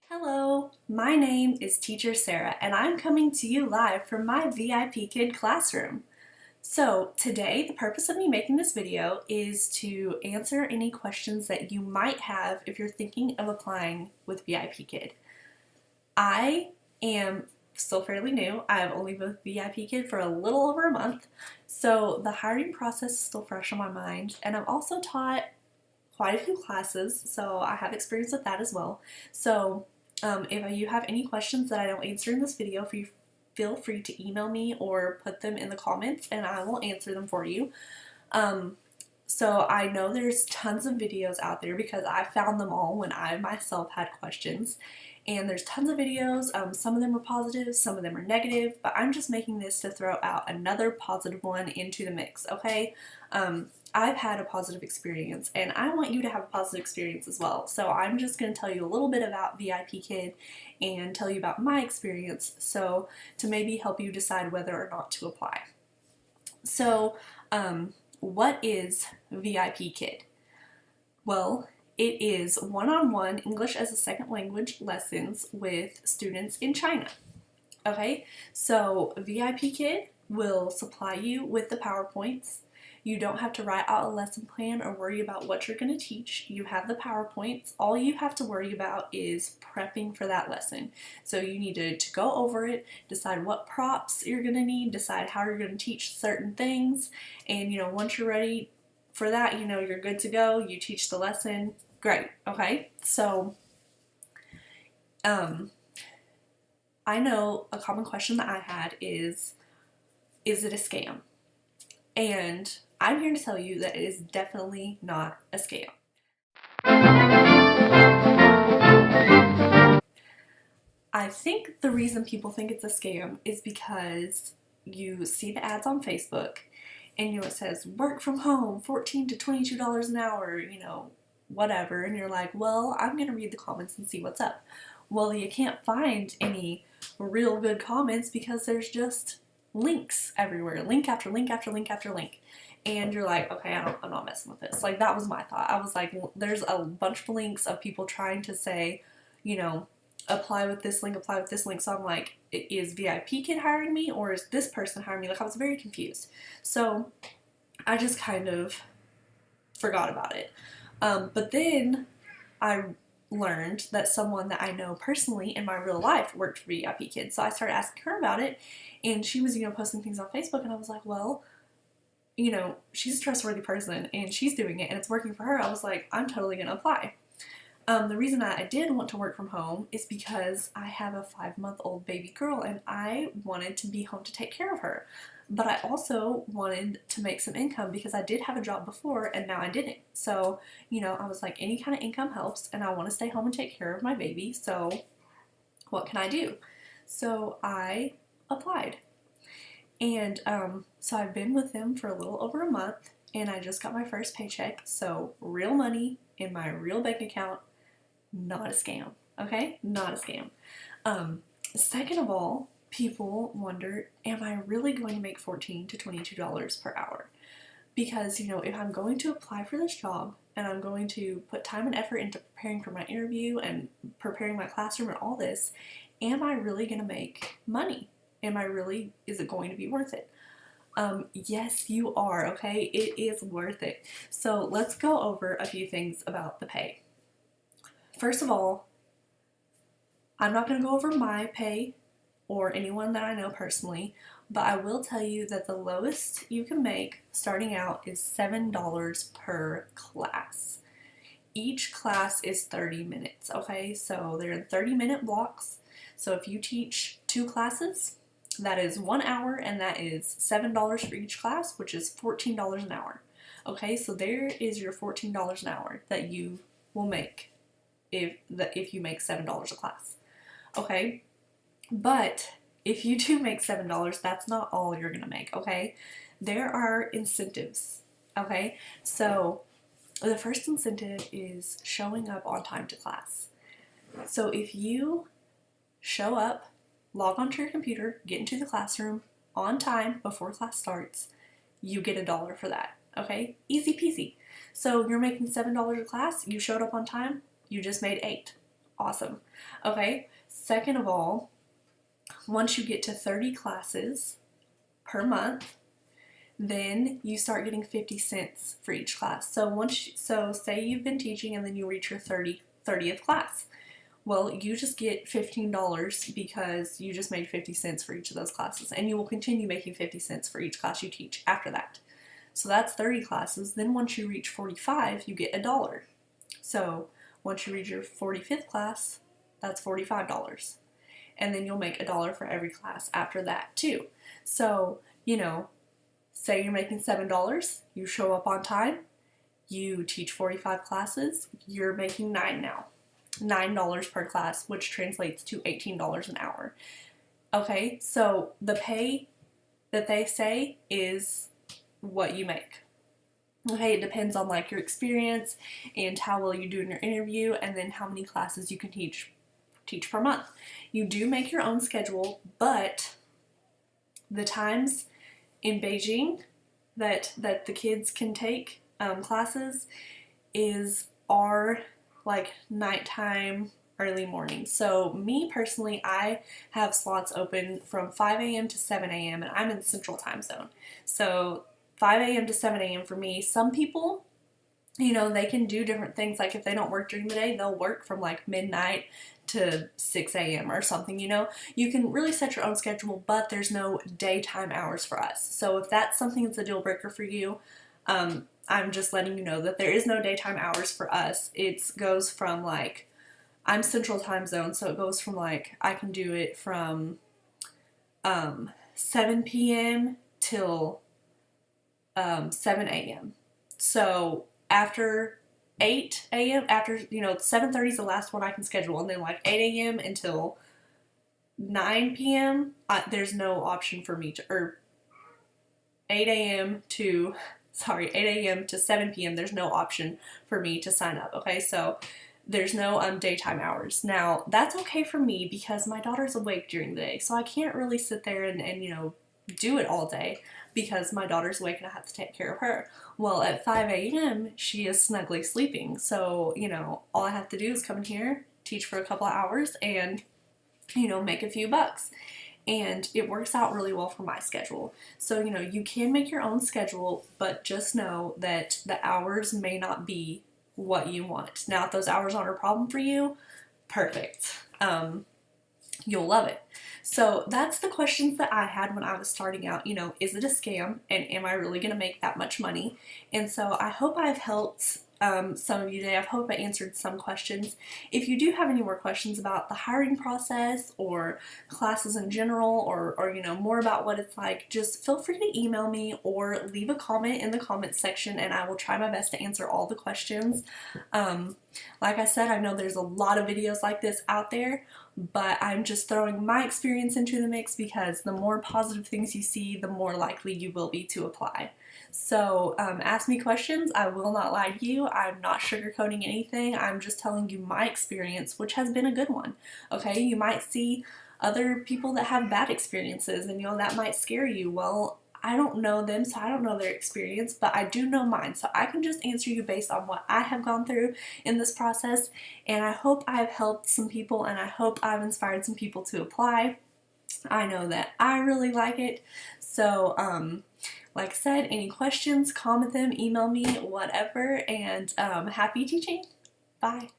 Hello, my name is Teacher Sarah and I'm coming to you live from my VIP Kid classroom. So today the purpose of me making this video is to answer any questions that you might have if you're thinking of applying with VIP Kid. I am still fairly new. I have only been with VIP Kid for a little over a month, so the hiring process is still fresh on my mind, and I've also taught quite a few classes, so I have experience with that as well. So if you have any questions that I don't answer in this video, feel free to email me or put them in the comments and I will answer them for you. So I know there's tons of videos out there because I found them all when I myself had questions. And there's tons of videos, some of them are positive, some of them are negative, but I'm just making this to throw out another positive one into the mix, okay? I've had a positive experience and I want you to have a positive experience as well. So I'm just going to tell you a little bit about VIP Kid and tell you about my experience so to maybe help you decide whether or not to apply. So what is VIP Kid? Well, it is one-on-one English as a second language lessons with students in China. Okay, so VIP Kid will supply you with the PowerPoints. You don't have to write out a lesson plan or worry about what you're going to teach. You have the PowerPoints. All you have to worry about is prepping for that lesson. So you need to go over it, decide what props you're going to need, decide how you're going to teach certain things, and once you're ready for that, you're good to go. You teach the lesson. Great. Okay. So I know a common question that I had is it a scam? And I'm here to tell you that it is definitely not a scam. I think the reason people think it's a scam is because you see the ads on Facebook and it says work from home, $14 to $22 an hour, whatever, and you're like, well, I'm gonna read the comments and see what's up. Well, you can't find any real good comments because there's just links everywhere, link after link after link after link, and you're like, okay, I'm not messing with this. Like, that was my thought. I was like, there's a bunch of links of people trying to say, apply with this link, apply with this link. So I'm like, is VIP Kid hiring me or is this person hiring me? Like, I was very confused. So I just kind of forgot about it. But then I learned that someone that I know personally in my real life worked for VIP Kid. So I started asking her about it, and she was, posting things on Facebook, and I was like, well, she's a trustworthy person and she's doing it and it's working for her. I was like, I'm totally gonna apply. The reason I did want to work from home is because I have a 5-month-old baby girl and I wanted to be home to take care of her. But I also wanted to make some income because I did have a job before and now I didn't. So, I was like, any kind of income helps and I want to stay home and take care of my baby. So what can I do? So I applied. And so I've been with them for a little over a month and I just got my first paycheck. So real money in my real bank account. Not a scam, okay? Not a scam. Second of all, people wonder, am I really going to make $14 to $22 per hour? Because, if I'm going to apply for this job and I'm going to put time and effort into preparing for my interview and preparing my classroom and all this, am I really going to make money? Is it going to be worth it? Yes, you are, okay? It is worth it. So let's go over a few things about the pay. First of all, I'm not going to go over my pay or anyone that I know personally, but I will tell you that the lowest you can make starting out is $7 per class. Each class is 30 minutes, okay? So they're in 30-minute blocks. So if you teach 2 classes, that is 1 hour and that is $7 for each class, which is $14 an hour. Okay, so there is your $14 an hour that you will make if you make $7 a class. Okay, but if you do make $7, that's not all you're gonna make, okay? There are incentives, okay? So the first incentive is showing up on time to class. So if you show up, log onto your computer, get into the classroom on time before class starts, you get $1 for that, okay? Easy peasy. So you're making $7 a class, you showed up on time, You just made 8. Awesome. Okay, second of all, once you get to 30 classes per month, then you start getting 50 cents for each class. So say you've been teaching and then you reach your 30th class. Well, you just get $15 because you just made 50 cents for each of those classes, and you will continue making 50 cents for each class you teach after that. So that's 30 classes. Then once you reach 45, you get $1. So once you reach your 45th class, that's $45. And then you'll make $1 for every class after that too. So, say you're making $7, you show up on time, you teach 45 classes, you're making $9 now. $9 per class, which translates to $18 an hour. Okay, so the pay that they say is what you make. Okay, it depends on like your experience and how well you do in your interview, and then how many classes you can teach per month. You do make your own schedule, but the times in Beijing that the kids can take classes are like nighttime, early morning. So me personally, I have slots open from 5 a.m. to 7 a.m. and I'm in the Central Time Zone. So 5 a.m. to 7 a.m. for me. Some people, they can do different things. Like if they don't work during the day, they'll work from like midnight to 6 a.m. or something, You can really set your own schedule, but there's no daytime hours for us. So if that's something that's a deal breaker for you, I'm just letting you know that there is no daytime hours for us. It goes from like, I'm Central Time Zone, so it goes from like, I can do it from 7 p.m. till 7 a.m. So after 8 a.m., after, 7:30 is the last one I can schedule, and then like 8 a.m. until 9 p.m., there's no option for me to, or 8 a.m. to 7 p.m., there's no option for me to sign up, okay? So there's no daytime hours. Now, that's okay for me because my daughter's awake during the day, so I can't really sit there and do it all day because my daughter's awake and I have to take care of her. Well, at 5 a.m., she is snugly sleeping, so, all I have to do is come in here, teach for a couple of hours, and, make a few bucks. And it works out really well for my schedule. So, you can make your own schedule, but just know that the hours may not be what you want. Now, if those hours aren't a problem for you, perfect. You'll love it. So that's the questions that I had when I was starting out. Is it a scam? And am I really going to make that much money? And so I hope I've helped some of you today. I hope I answered some questions. If you do have any more questions about the hiring process or classes in general, or more about what it's like, just feel free to email me or leave a comment in the comments section, and I will try my best to answer all the questions. Like I said, I know there's a lot of videos like this out there, but I'm just throwing my experience into the mix because the more positive things you see, the more likely you will be to apply. So ask me questions. I will not lie to you. I'm not sugarcoating anything. I'm just telling you my experience, which has been a good one. Okay, you might see other people that have bad experiences and that might scare you. Well, I don't know them, so I don't know their experience, but I do know mine. So I can just answer you based on what I have gone through in this process, and I hope I've helped some people, and I hope I've inspired some people to apply. I know that I really like it. So, like I said, any questions, comment them, email me, whatever, and happy teaching. Bye.